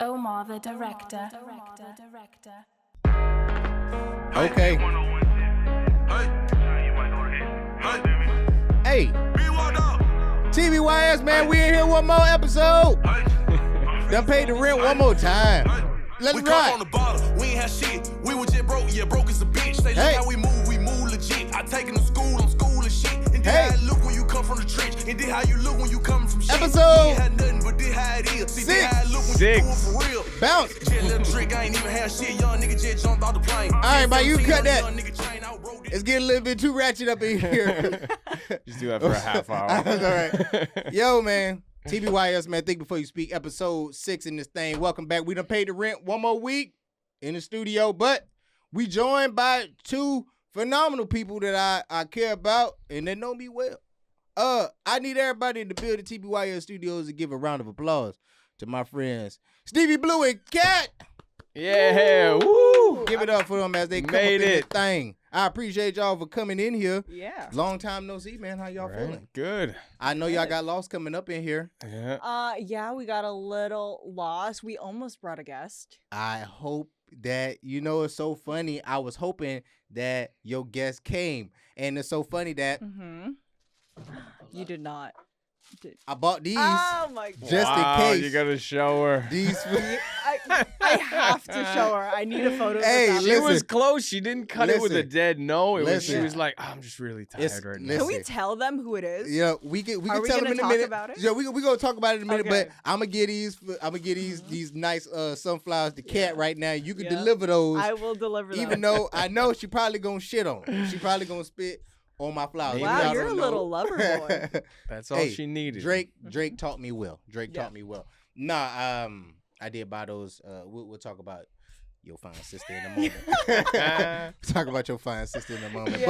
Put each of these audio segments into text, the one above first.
Omar the director. Okay. Hey. TBYS, man, we in here one more episode. Done paid the rent one more time. Let's we ride. come on the bottle, we ain't have shit. We was just broke, yeah, broke as a bitch. They look how we move legit. I take them to school, I'm schooling shit. And then how it look when you come from the trench. And then how you look when you come from shit. Episode you ain't had nothing, but this how it is. See, this how it look when you do it for real. Bounce. Just little trick, I ain't even have shit. Young nigga just jumped off the plane. All right, but you cut that. It's getting a little bit too ratchet up in here. Just do that for a half hour. All right. Yo, man. TBYS, man, think before you speak. Episode 6 in this thing. Welcome back. We done paid the rent one more week in the studio, but we joined by two phenomenal people that I care about and they know me well. I need everybody in the building TBYS Studios to give a round of applause to my friends Stevie, Blue, and Cat. Yeah, woo! Give it up for them as they come up in this thing. I appreciate y'all for coming in here. Yeah. Long time no see, man. How y'all feeling? Good. I know y'all got lost coming up in here. Yeah. Yeah, we got a little lost. We almost brought a guest. I hope that, it's so funny. I was hoping that your guest came. And it's so funny that You did not. I bought these Oh my god. just in case. You gotta show her. These I have to show her. I need a photo. Hey, of that. She listen. was close. She didn't cut it with a Listen. dead no. She Listen. was like, I'm just really tired right now. Can we listen. tell them who it is? Yeah, we can Are we tell them gonna in a talk minute. about it? Yeah, we gonna talk about it in a minute. Okay. But I'm gonna get these nice sunflowers to Cat right now. You can Yeah. deliver those, I will deliver them. even though I know she probably gonna shit on them. She probably gonna spit on my flowers. Wow, Y'all you're don't a know. little lover boy. That's all Hey, she needed. Drake taught me well. Drake taught me well. Nah, I did buy those. We'll talk about your fine sister in a moment. Talk about your fine sister in a moment. Yeah.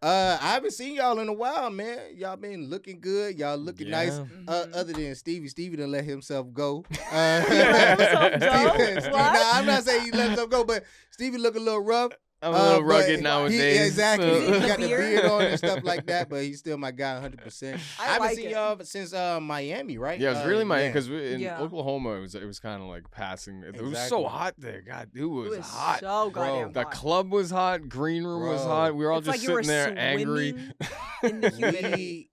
But I haven't seen y'all in a while, man. Y'all been looking good. Y'all looking nice. Other than Stevie done let himself go. let himself go? Stevie, What? nah, I'm not saying he let himself go, but Stevie look a little rough. I'm a little but rugged nowadays. Exactly. He The got the beard? beard on and stuff like that, but he's still my guy 100%. I haven't like seen it. y'all since Miami, right? Yeah, it was really Miami because in Yeah. Oklahoma it was kind of like passing. It was Exactly. so hot there. God, it It was, was hot. so goddamn The hot. club was hot. Green room was Bro. hot. We were all It's just like you were sitting there angry. swimming in the humidity.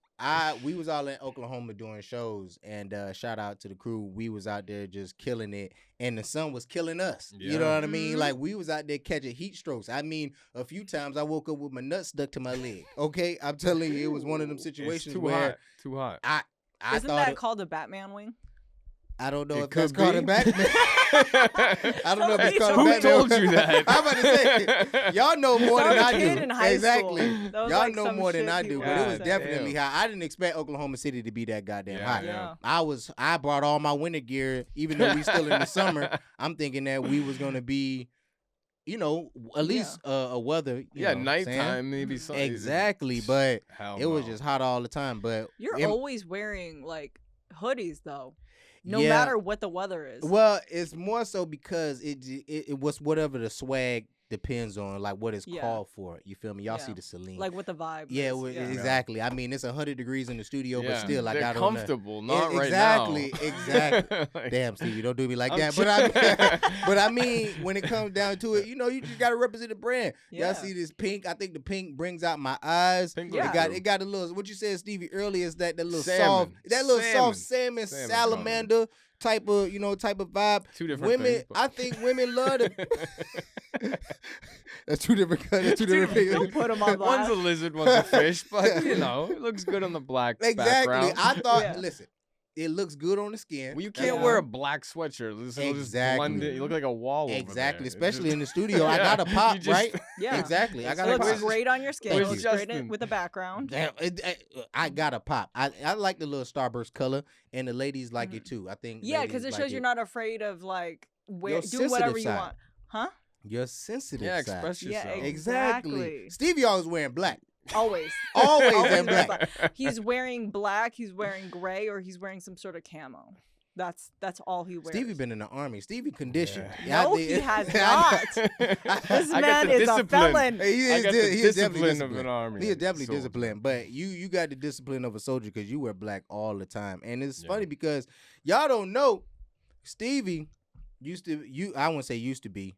We was all in Oklahoma doing shows, and shout out to the crew. We was out there just killing it, and the sun was killing us. You Yeah. know what I mean? Mhm. Like we was out there catching heat strokes. I mean, a few times I woke up with my nuts stuck to my leg. Okay, I'm telling you, it was one of them It's situations too where hot. Too hot. I Isn't thought that called a Batman wing? I don't know It if that's could called be. a Batman. I don't know if it's called a Who Batman. told you that? I'm about to say, y'all know more Some than I kid do. in high Exactly. school. That was Y'all like know some more than shit I do, people but it would was say. definitely hot. I didn't expect Oklahoma City to be that goddamn hot. Yeah. I brought all my winter gear, even though we still in the summer. I'm thinking that we was gonna be, at least a weather. Yeah, know what I'm saying? nighttime maybe something. Exactly, but Hell it was no. just hot all the time. But You're it- always wearing like hoodies though, no Yeah. matter what the weather is. Well, it's more so because it was whatever the swag depends on, like what it's Yeah. called for. You feel me? Y'all Yeah. see the Celine. Like what the vibe Yeah, is. well, yeah. exactly. I mean, it's 100 degrees in the studio, but Yeah, still, I they're got on the- comfortable. Not right exactly, now. exactly. Like, Damn, Stevie, don't do me like I'm that. But I mean, when it comes down to it, you just gotta represent the brand. Yeah. Y'all see this pink? I think the pink brings out my eyes. Pink Yeah. looks It got a little. What you said, Stevie, earlier is that little Salmon. soft salmon Salmon salamander type of vibe. Two different Women, things, but- I think women love the. That's two different colors. Two different Don't things. put them on One's blast. a lizard, one's a fish, but it looks good on the black Exactly. background. I thought. Yeah. Listen, it looks good on the skin. Well, you That's can't one. wear a black sweatshirt. It'll just Exactly. blend it. You look like a wall over Exactly, there. especially in the studio. I got a pop, right? Yeah. Exactly. I It got a looks pop. great on your skin. Thank It looks you. great Justin. with the background. Damn, I got a pop. I like the little starburst color, and the ladies like it too. I think. Yeah, ladies because it like shows you're not afraid of like Your doing whatever sensitive you side. want. Huh? Your sensitive Yeah, side. express Yeah, yourself. Exactly. Stevie always wearing black. Always. Always in Always black. black. He's wearing black, he's wearing gray, or he's wearing some sort of camo. That's all he wears. Stevie been in the army. Stevie conditioned. Yeah. No, he has not. This I got man the is a discipline. felon. He I is, got the he is definitely discipline of disciplined. an army. He is definitely soldier. disciplined, but you got the discipline of a soldier because you wear black all the time. And it's Yeah. funny because y'all don't know Stevie I wouldn't say used to be.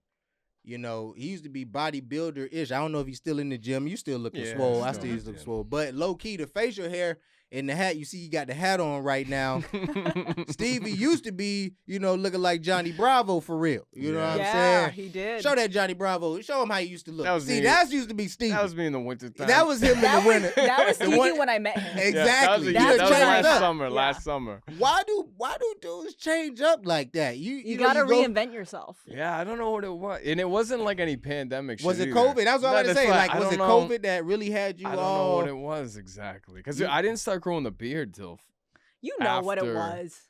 You know, he used to be bodybuilder-ish. I don't know if he's still in the gym. You still looking swole. I still used to look swole. But low-key, the facial hair and the hat, you see you got the hat on right now. Stevie used to be, you know, looking like Johnny Bravo for real. You know what I'm saying? Yeah, he did. Show that Johnny Bravo. Show him how he used to look. That used to be Stevie. That was me in the winter time. That was him in the winter. That was Stevie when I met him. Exactly. That was changed up. last summer. Why do dudes change up like that? You got to reinvent yourself. Yeah, I don't know what it was. And it wasn't like any pandemic shit. Was it either. COVID? That's what I was saying. Like, was it COVID that really had you I don't know what it was exactly. Because I didn't start growing the beard till You know what it was.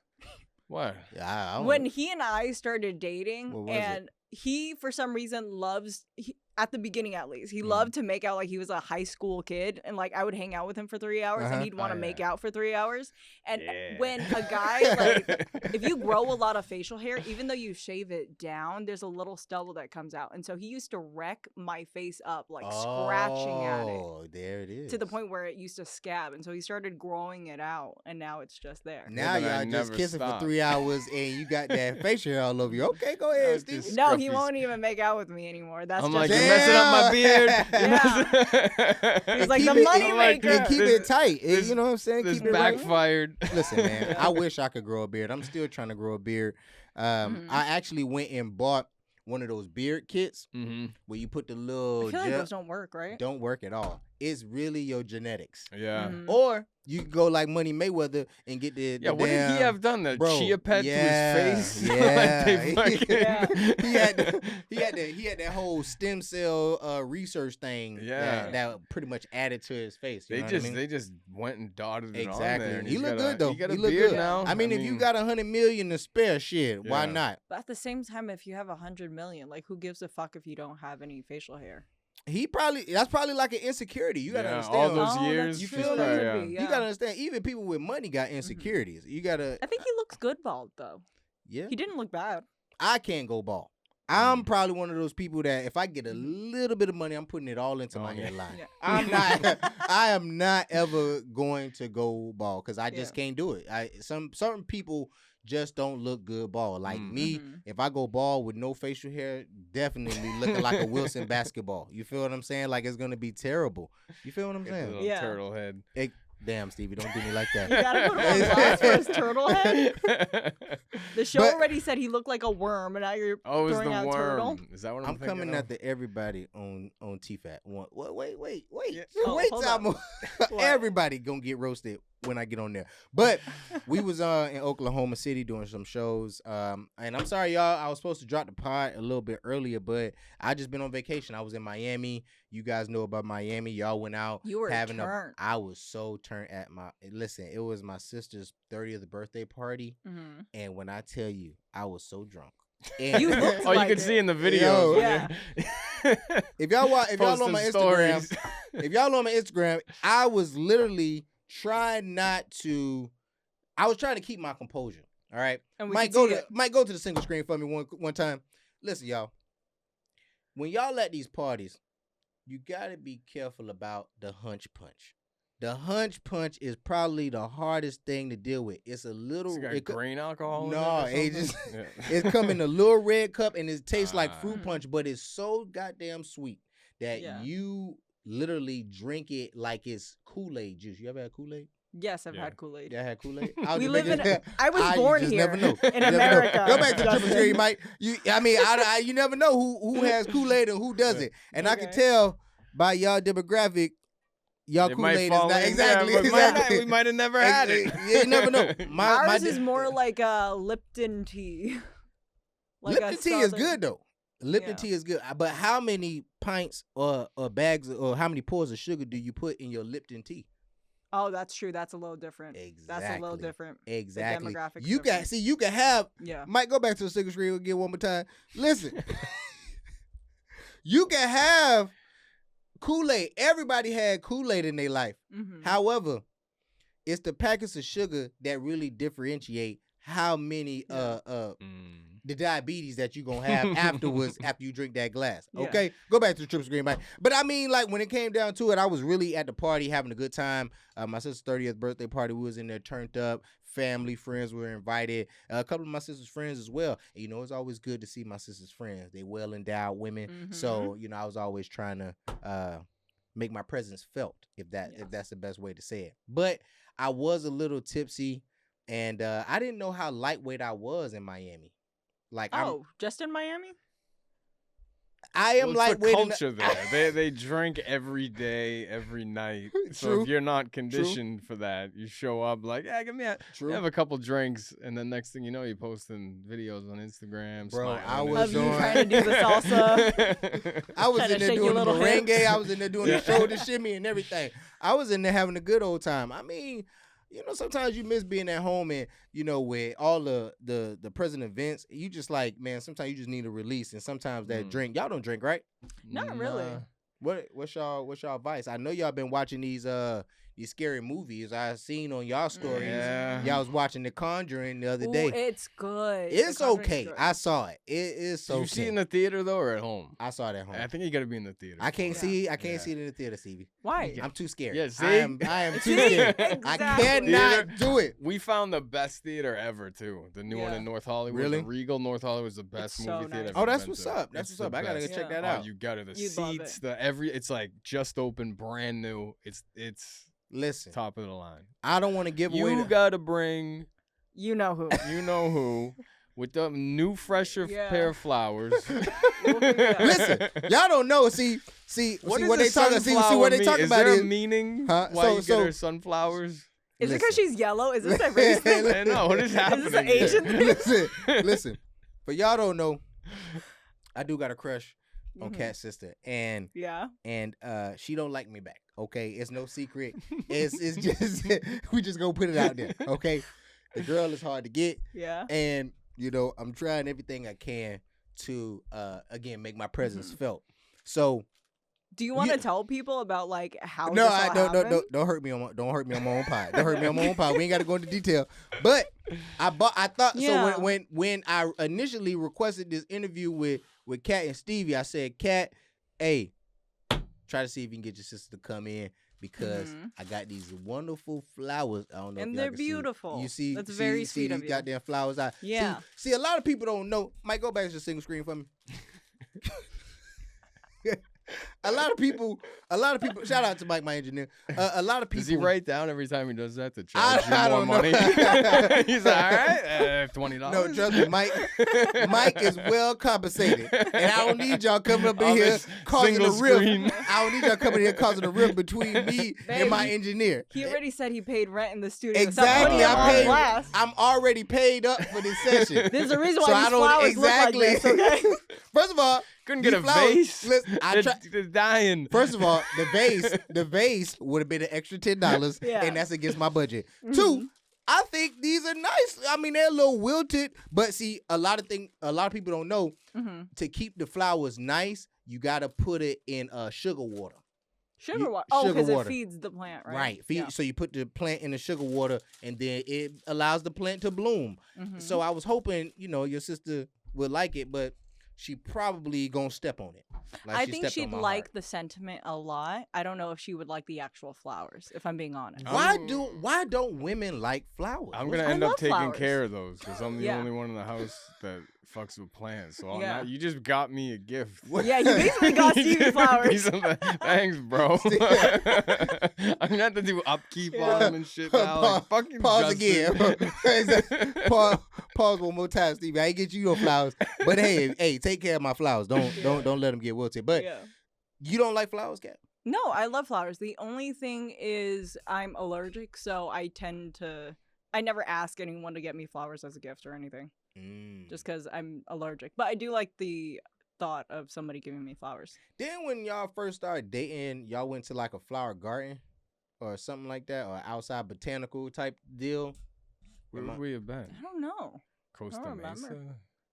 What? Yeah, when he and I started dating, and he, for some reason, at the beginning at least, he loved to make out like he was a high school kid. And like I would hang out with him for 3 hours and he'd want to make out for 3 hours. And when a guy, like, if you grow a lot of facial hair, even though you shave it down, there's a little stubble that comes out. And so he used to wreck my face up, like scratching at it. Oh, there it is. To the point where it used to scab. And so he started growing it out. And now it's just there. Now y'all just kissing for 3 hours and you got that facial hair all over you. Okay, go ahead, Steve. No, he won't even make out with me anymore. That's I'm just like, you're messing up my beard. He's like the money maker. And keep it tight. You know what I'm saying? This keep it backfired. Listen, man, I wish I could grow a beard. I'm still trying to grow a beard. I actually went and bought one of those beard kits where you put the little I feel like those don't work, right? Don't work at all. It's really your genetics. Yeah. Or you can go like Money Mayweather and get the what did he have done? The chia pet to his face? Yeah. Like he had that whole stem cell research thing that pretty much added to his face. They just went and dotted it on there. He looked good though. He got a look beard good now. I mean, if you got $100 million to spare, shit, why not? But at the same time, if you have $100 million, like who gives a fuck if you don't have any facial hair? That's probably like an insecurity. You gotta understand all those years. You feel like you gotta understand. Even people with money got insecurities. You gotta. I think he looks good bald though. Yeah, he didn't look bad. I can't go bald. I'm probably one of those people that if I get a little bit of money, I'm putting it all into my hairline. I am not ever going to go bald because I just can't do it. Certain people just don't look good bald. Like me, if I go bald with no facial hair, definitely looking like a Wilson basketball. You feel what I'm saying? Like it's gonna be terrible. You feel what I'm saying? Little turtle head. Damn, Stevie, don't do me like that. You gotta put him on blast for his turtle head. The show already said he looked like a worm, and now you're throwing out turtle. Is that what I'm coming of? after everybody on TFAT. Wait. Yeah. Everybody gonna get roasted when I get on there. But we was in Oklahoma City doing some shows. And I'm sorry, y'all. I was supposed to drop the pod a little bit earlier, but I just been on vacation. I was in Miami. You guys know about Miami. Y'all went out. You were having turned. I was so turned at listen, it was my sister's 30th birthday party. And when I tell you, I was so drunk. And you you can see in the video. If y'all on my Instagram, if y'all on my Instagram, I was literally trying to keep my composure. All right. And might go to the single screen for me one time. Listen, y'all. When y'all at these parties, you gotta be careful about the hunch punch. The hunch punch is probably the hardest thing to deal with. It's a little. It's got grain alcohol. No, it's come in a little red cup and it tastes like fruit punch, but it's so goddamn sweet that you literally drink it like it's Kool-Aid juice. You ever had Kool-Aid? Yes, I've had Kool-Aid. Yeah, I had Kool-Aid. I was born here never know. in America. Go back to the triple screen, Mike. You never know who has Kool-Aid and who doesn't. And I can tell by y'all demographic, y'all Kool-Aid is not exactly. We might have never had it. You never know. Ours is more like a Lipton tea. Lipton tea is good though. Lipton tea is good. But how many pints or bags or how many pours of sugar do you put in your Lipton tea? Oh, that's true. That's a little different. Exactly. That's a little different. Exactly. The demographics you can have. Yeah. Mike, go back to the single screen again one more time. Listen, you can have Kool-Aid. Everybody had Kool-Aid in their life. However, it's the packets of sugar that really differentiate how many the diabetes that you gonna have afterwards after you drink that glass. Okay, go back to the trip screen, Mike. But I mean, like when it came down to it, I was really at the party having a good time. My sister's 30th birthday party, we was in there turned up. Family, friends were invited. A couple of my sister's friends as well. And, you know, it's always good to see my sister's friends. They well endowed women. Mm-hmm. So, you know, I was always trying to make my presence felt, if that's the best way to say it. But I was a little tipsy, and I didn't know how lightweight I was in Miami. Like, just in Miami? I am lightweight. The culture there. They drink every day, every night. So if you're not conditioned for that, you show up like, yeah, give me have a couple drinks, and then next thing you know, you're posting videos on Instagram. Bro, I was trying to do the salsa. I was in there doing the merengue. I was in there doing the shoulder shimmy and everything. I was in there having a good old time. I mean, you know, sometimes you miss being at home and, you know, with all the present events, you just like, man, sometimes you just need a release. And sometimes that drink, y'all don't drink, right? Not really. What's y'all vice? I know y'all been watching these scary movies I seen on y'all stories. Yeah. Y'all was watching The Conjuring the other day. It's good. It's okay. Good. I saw it. It is okay. Did you see it in the theater though, or at home? I saw it at home. I think you got to be in the theater. I can't see it in the theater, Stevie. Why? I'm too scared. Yeah, see? I am too scared. Exactly. I cannot do it. We found the best theater ever too. The new one in North Hollywood. Really? The Regal North Hollywood is the best movie theater. Oh, that's what's up. That's what's up. I gotta go check that out. You got it. The seats, it's like just open, brand new. It's listen, top of the line. I don't want to give away. You gotta bring. You know who. You know who. With the new, fresher pair of flowers. Listen, y'all don't know. See what they talking. See what they talking about. Is there a meaning why you get her sunflowers? Is it because she's yellow? Is this a race thing? I know. What is happening? Is this an Asian thing? Listen. But y'all don't know. I do got a crush on Cat's sister, and she don't like me back. Okay, it's no secret. It's just we just gonna put it out there. Okay, the girl is hard to get. Yeah, and you know I'm trying everything I can to again make my presence felt. So, do you want to tell people about like how? No, don't hurt me on my own pod. Don't hurt me on my own pod. We ain't got to go into detail. But I thought so when I initially requested this interview with Cat and Stevie, I said, Cat, hey, try to see if you can get your sister to come in because I got these wonderful flowers. I don't know, and if they're beautiful. You see, that's very sweet of you. Goddamn flowers. Yeah. See, a lot of people don't know. Mike, go back to the single screen for me. A lot of people. Shout out to Mike, my engineer. A lot of people. Does he write down every time he does that to charge you more money? He's like, all right, $20. No, trust me, Mike is well compensated, and I don't need y'all coming up in here causing a rift. I don't need y'all coming in here causing a rift between me and my engineer. He already said he paid rent in the studio. Exactly, I'm already paid up for this session. There's a reason why these flowers look like this. Okay. First of all. Couldn't get a vase. Listen, they're dying. First of all, the vase would have been an extra $10, and that's against my budget. 2, I think these are nice. I mean, they're a little wilted, but see, a lot of people don't know. To keep the flowers nice, you gotta put it in sugar water. Sugar water. Oh, because it feeds the plant, right? Right. So you put the plant in the sugar water, and then it allows the plant to bloom. So I was hoping, your sister would like it, but she probably gonna step on it. I think she'd like the sentiment a lot. I don't know if she would like the actual flowers, if I'm being honest. Why don't women like flowers? I'm gonna end up taking care of those because I'm the only one in the house that fucks with plants. So you just got me a gift. Yeah, you basically got Stevie flowers. Thanks, bro. I'm gonna have to do upkeep on them and shit now. Pause again. Pause one more time, Stevie. I ain't get you no flowers, but hey, take care of my flowers. Don't let them get wilted. But you don't like flowers, Kat? No, I love flowers. The only thing is I'm allergic, so I never ask anyone to get me flowers as a gift or anything. Just because I'm allergic. But I do like the thought of somebody giving me flowers. Then when y'all first started dating, y'all went to like a flower garden or something like that, or outside botanical type deal? Where would we have been? I don't know. Costa Mesa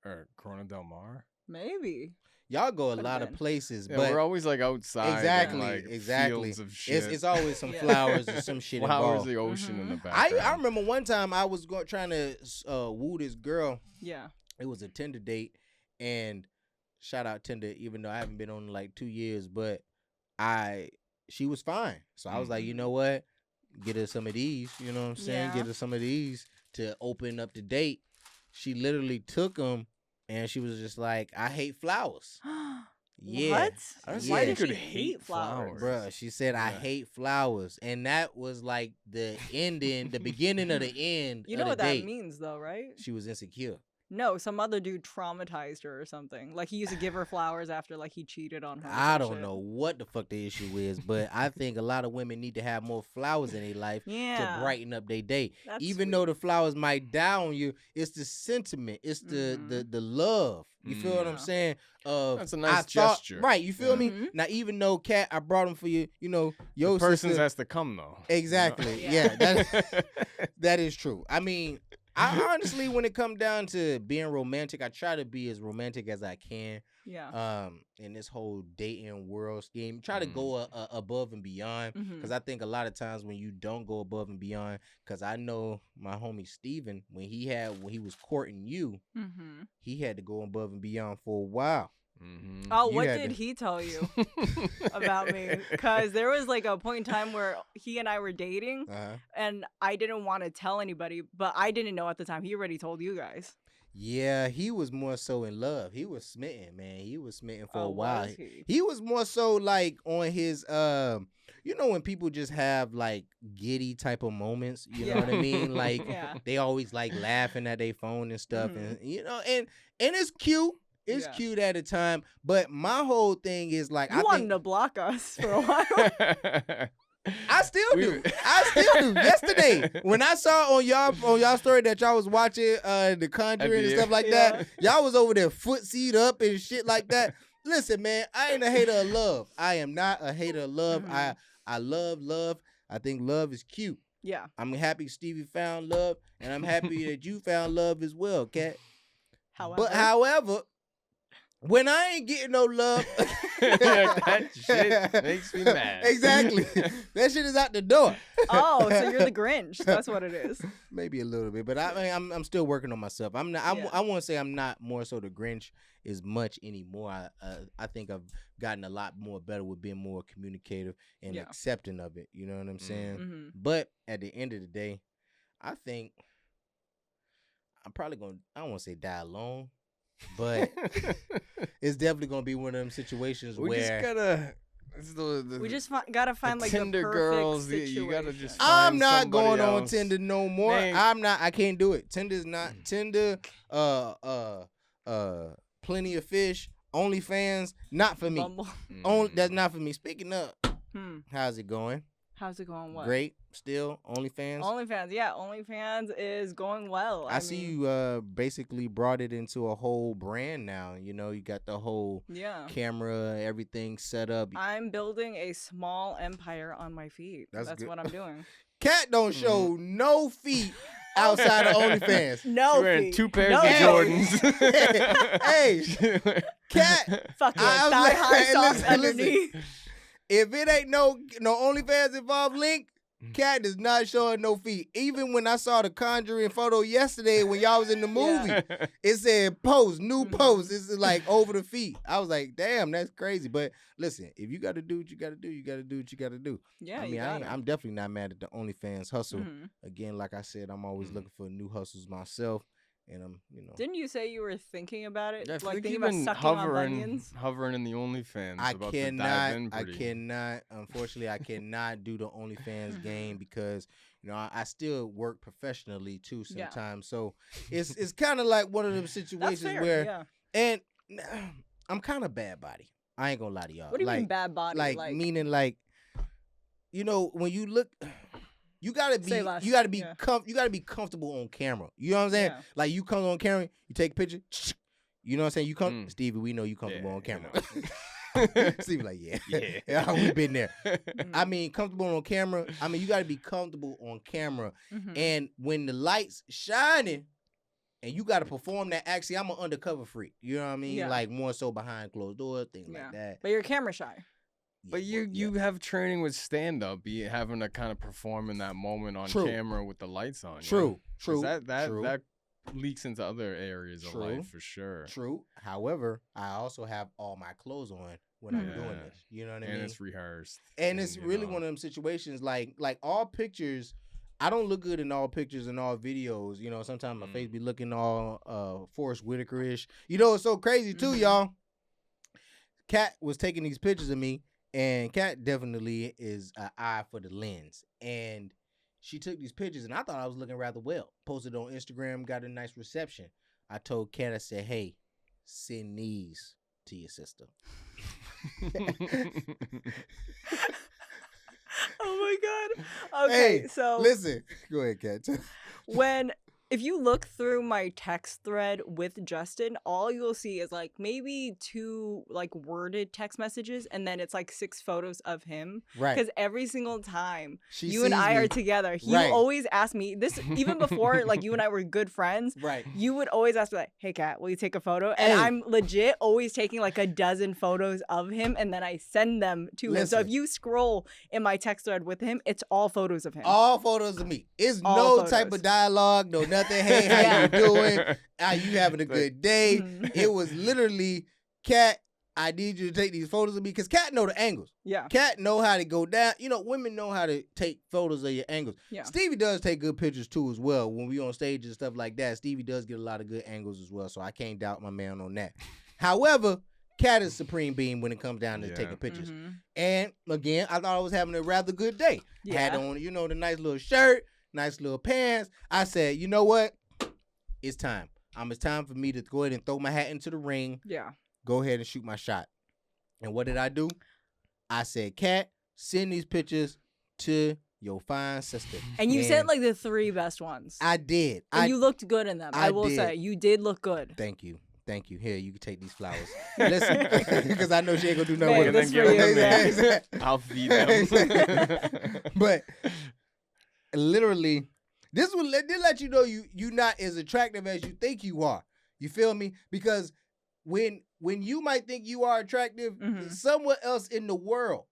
or Corona Del Mar? Maybe. Y'all go a lot of places, yeah, but we're always like outside. Exactly, and, like, exactly. Fields of shit. It's always some flowers or some shit flowers, involved. the ocean in the background. I remember one time I was trying to woo this girl. Yeah. It was a Tinder date, and shout out Tinder, even though I haven't been on in like 2 years, but she was fine. So I was like, you know what? Get her some of these. You know what I'm saying? Yeah. Get her some of these to open up the date. She literally took them, and she was just like, I hate flowers. Yeah. What? Yeah. Why did she hate flowers? Bruh, she said, I hate flowers. And that was like the beginning of the end. You know of what the date. that means, though, right? She was insecure. No, some other dude traumatized her or something. Like, he used to give her flowers after, like, he cheated on her. I don't know what the fuck the issue is, but I think a lot of women need to have more flowers in their life to brighten up their day. Even though the flowers might die on you, it's the sentiment. It's the love. You feel what I'm saying? That's a nice gesture. Right, you feel me? Now, even though, Kat, I brought them for you, your person sister has to come, though. Exactly. Yeah, that is true. I mean, I honestly, when it comes down to being romantic, I try to be as romantic as I can. Yeah. In this whole dating world scheme, try to go above and beyond. Because I think a lot of times when you don't go above and beyond, because I know my homie Steven, when he was courting you, he had to go above and beyond for a while. Oh, what did he tell you about me? Because there was like a point in time where he and I were dating, and I didn't want to tell anybody, but I didn't know at the time. He already told you guys. Yeah, he was more so in love. He was smitten, man. He was smitten for a while. Was he? He was more so like on his when people just have like giddy type of moments, you know what I mean? Like they always like laughing at their phone and stuff, and and it's cute. It's cute at a time, but my whole thing is like I wanted to block us for a while. I still do. Yesterday, when I saw on y'all story that y'all was watching The Conjuring and stuff like that, y'all was over there footseed up and shit like that. Listen, man, I ain't a hater of love. I am not a hater of love. I love love. I think love is cute. Yeah. I'm happy Stevie found love, and I'm happy that you found love as well, Kat. However, when I ain't getting no love, that shit makes me mad. Exactly. That shit is out the door. Oh, so you're the Grinch. That's what it is. Maybe a little bit, but I'm still working on myself. I'm not. I want to say I'm not more so the Grinch as much anymore. I think I've gotten a lot more better with being more communicative and accepting of it. You know what I'm saying? But at the end of the day, I think I'm probably gonna. I don't want to say die alone. But it's definitely gonna be one of them situations where we just gotta find like Tinder the perfect girls. situation. You gotta just. I'm not going else. on Tinder no more. I'm not. I can't do it. Tinder's not Tinder. Plenty of Fish. OnlyFans, not for me. That's not for me. Speaking of, how's it going? How's it going? What? Great. Still, OnlyFans? OnlyFans, yeah. OnlyFans is going well. I see you basically brought it into a whole brand now. You know, you got the whole camera, everything set up. I'm building a small empire on my feet. That's what I'm doing. Kat don't show no feet outside of OnlyFans. No She's wearing feet. 2 pairs of Jordans. Hey, Kat. Fucking thigh-high socks underneath. Listen. If it ain't no OnlyFans involved link, Kat is not showing no feet. Even when I saw the Conjuring photo yesterday when y'all was in the movie, it said post, new post. This is like over the feet. I was like, damn, that's crazy. But listen, if you got to do what you got to do, you got to do what you got to do. Yeah, I mean, I'm definitely not mad at the OnlyFans hustle. Again, like I said, I'm always looking for new hustles myself. And I'm, Didn't you say you were thinking about it? Yeah, like thinking about sucking on onions? Hovering in the OnlyFans. I cannot. Unfortunately, I cannot do the OnlyFans game because I still work professionally too sometimes. So it's kind of like one of them situations where, and I'm kind of bad body. I ain't gonna lie to y'all. What do you mean bad body? Like meaning like, when you look. You gotta be comfortable on camera. You know what I'm saying? Yeah. Like you come on camera, you take a picture. You know what I'm saying? You come, Stevie. We know you comfortable on camera. Stevie, like yeah, we've been there. I mean, comfortable on camera. I mean, you gotta be comfortable on camera. And when the lights shining, and you got to perform that. Actually, I'm an undercover freak. You know what I mean? Yeah. Like more so behind closed doors, things like that. But you're camera shy. But you have training with stand up, having to kind of perform in that moment on camera with the lights on. True. That leaks into other areas of life for sure. True. However, I also have all my clothes on when I'm doing this. You know what I mean? And it's rehearsed. And it's really one of them situations like all pictures. I don't look good in all pictures and all videos. You know, sometimes my face be looking all Forrest Whitaker-ish. You know, it's so crazy too, y'all. Kat was taking these pictures of me, and Kat definitely is an eye for the lens. And she took these pictures, and I thought I was looking rather well. Posted on Instagram, got a nice reception. I told Kat, I said, hey, send these to your sister. Oh my God. Okay, hey, so listen. Go ahead, Kat. If you look through my text thread with Justin, all you'll see is like maybe 2 like worded text messages, and then it's like 6 photos of him. Right. Because every single time She you and I are together, he always asks me this. Even before like you and I were good friends, right? You would always ask me like, "Hey, Kat, will you take a photo?" And I'm legit always taking like a dozen photos of him, and then I send them to him. So if you scroll in my text thread with him, it's all photos of him. All photos of me. It's no type of dialogue, no nothing. Hey, how you doing? Are you having a good day? It was literally, Kat, I need you to take these photos of me, because Kat know the angles. Yeah. Kat know how to go down. You know, women know how to take photos of your angles. Yeah. Stevie does take good pictures too as well. When we on stage and stuff like that, Stevie does get a lot of good angles as well. So I can't doubt my man on that. However, Kat is supreme being when it comes down to taking pictures. And again, I thought I was having a rather good day. Yeah. Had on, you know, the nice little shirt, nice little pants. I said, you know what? It's time. It's time for me to go ahead and throw my hat into the ring. Yeah. Go ahead and shoot my shot. And what did I do? I said, Kat, send these pictures to your fine sister. And you sent like the 3 best ones. I did. And you looked good in them. I will say, you did look good. Thank you. Thank you. Here, you can take these flowers. Listen, because I know she ain't gonna do nothing with them. I'll feed them. But literally, this will let you know you not as attractive as you think you are. You feel me? Because when you might think you are attractive, someone else in the world,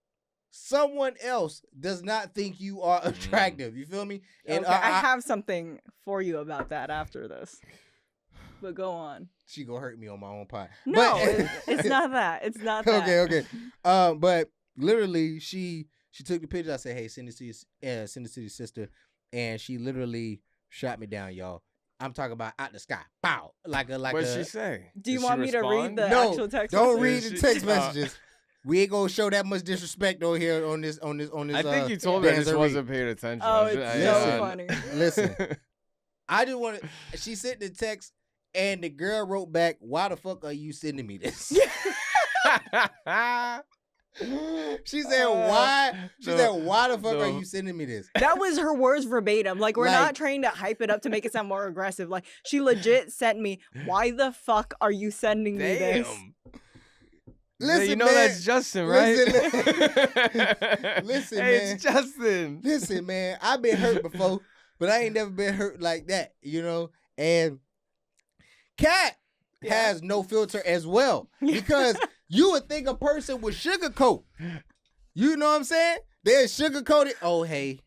someone else does not think you are attractive. You feel me? And okay, I have something for you about that after this. But go on. She gonna hurt me on my own part. No, it's not that. It's not that. Okay. But literally, she took the picture. I said, "Hey, send it to your sister," and she literally shot me down, y'all. I'm talking about out the sky, pow, What'd she say? Do you want me to read the no, actual text? Don't read the text messages. We ain't gonna show that much disrespect on here on this. I think you told me I just wasn't paying attention. Oh, it's so funny. Listen, I just want to. She sent the text. And the girl wrote back, "Why the fuck are you sending me this?" She said, "Why?" She said, "Why the fuck are you sending me this?" That was her words verbatim. Like, we're not trying to hype it up to make it sound more aggressive. Like, she legit sent me, "Why the fuck are you sending me this?" Listen, you know man, that's Justin, right? Listen, hey, man. It's Justin. Listen, man. I've been hurt before, but I ain't never been hurt like that, you know? And Kat has no filter as well, because you would think a person would sugarcoat. You know what I'm saying? They're sugarcoated. Oh, hey,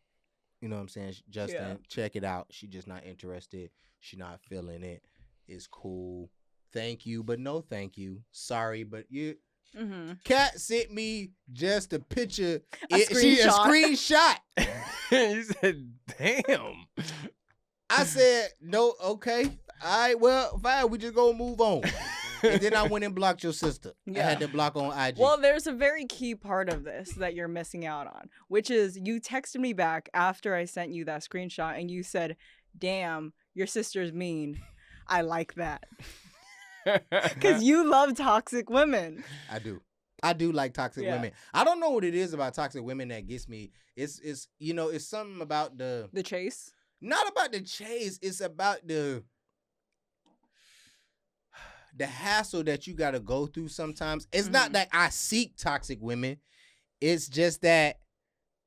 you know what I'm saying? Justin, check it out. She just not interested. She not feeling it. It's cool. Thank you, but no thank you. Sorry, but you. Kat sent me just a picture. A screenshot. You said, damn. I said, no, okay. All right, well, fine. We just gonna move on. And then I went and blocked your sister. I had to block on IG. Well, there's a very key part of this that you're missing out on, which is you texted me back after I sent you that screenshot, and you said, damn, your sister's mean. I like that. Because you love toxic women. I do like toxic women. I don't know what it is about toxic women that gets me. It's you know, it's something about the chase. Not about the chase. It's about the hassle that you got to go through sometimes. It's not that I seek toxic women. It's just that,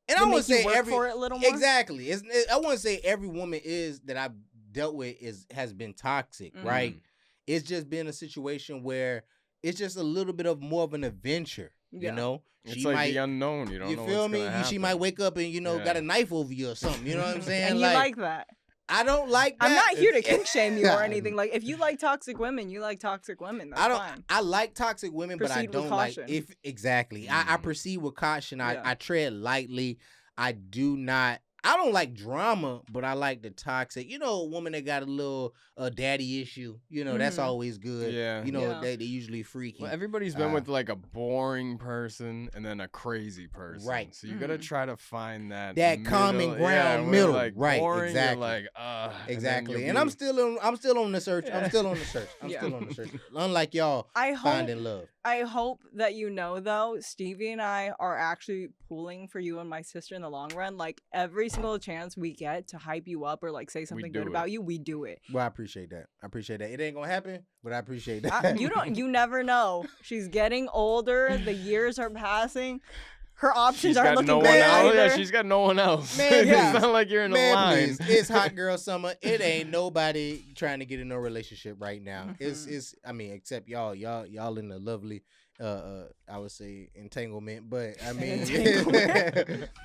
and I wouldn't say every for it a little more? Exactly. I wouldn't say every woman is that I've dealt with has been toxic, right? It's just been a situation where it's just a little bit of more of an adventure, you know? It's like the unknown. You don't know feel what's me? gonna happen. She might wake up and, got a knife over you or something. You know what I'm saying? And you like that. I don't like that. I'm not here to kink shame you or anything. Like, if you like toxic women, you like toxic women. That's fine. I like toxic women, but I don't like exactly. I proceed with caution. I tread lightly. I don't like drama, but I like the toxic. A woman that got a little daddy issue. That's always good. Yeah. They usually freaky. Well, everybody's been with like a boring person and then a crazy person. Right. So you gotta try to find that common ground middle. Like right. boring, exactly. You're like, exactly. And I'm still on the search. I'm still on the search. Unlike y'all finding love. I hope that though, Stevie and I are actually pulling for you and my sister in the long run. Like, every single chance we get to hype you up or like say something good about you, we do it. Well, I appreciate that. It ain't gonna happen, but I appreciate that. You never know. She's getting older. The years are passing. Her options aren't looking good either. Yeah, she's got no one else. Man, it's not like you're in a line. Please. It's hot girl summer. It ain't nobody trying to get in no relationship right now. It's I mean, except y'all in the lovely I would say entanglement, but I mean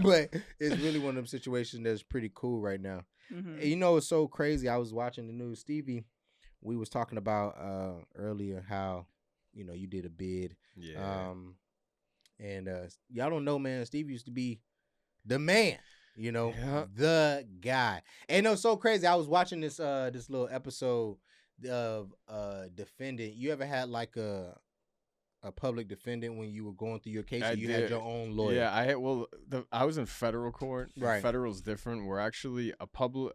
but it's really one of them situations that's pretty cool right now. And it's so crazy. I was watching the news. Stevie, we was talking about earlier how you did a bid. Yeah. And y'all don't know, man, Steve used to be the man, the guy. And it was so crazy. I was watching this little episode of defendant. You ever had like a public defendant when you were going through your case, or you had your own lawyer? Yeah, I was in federal court. Right. Federal's different. We're actually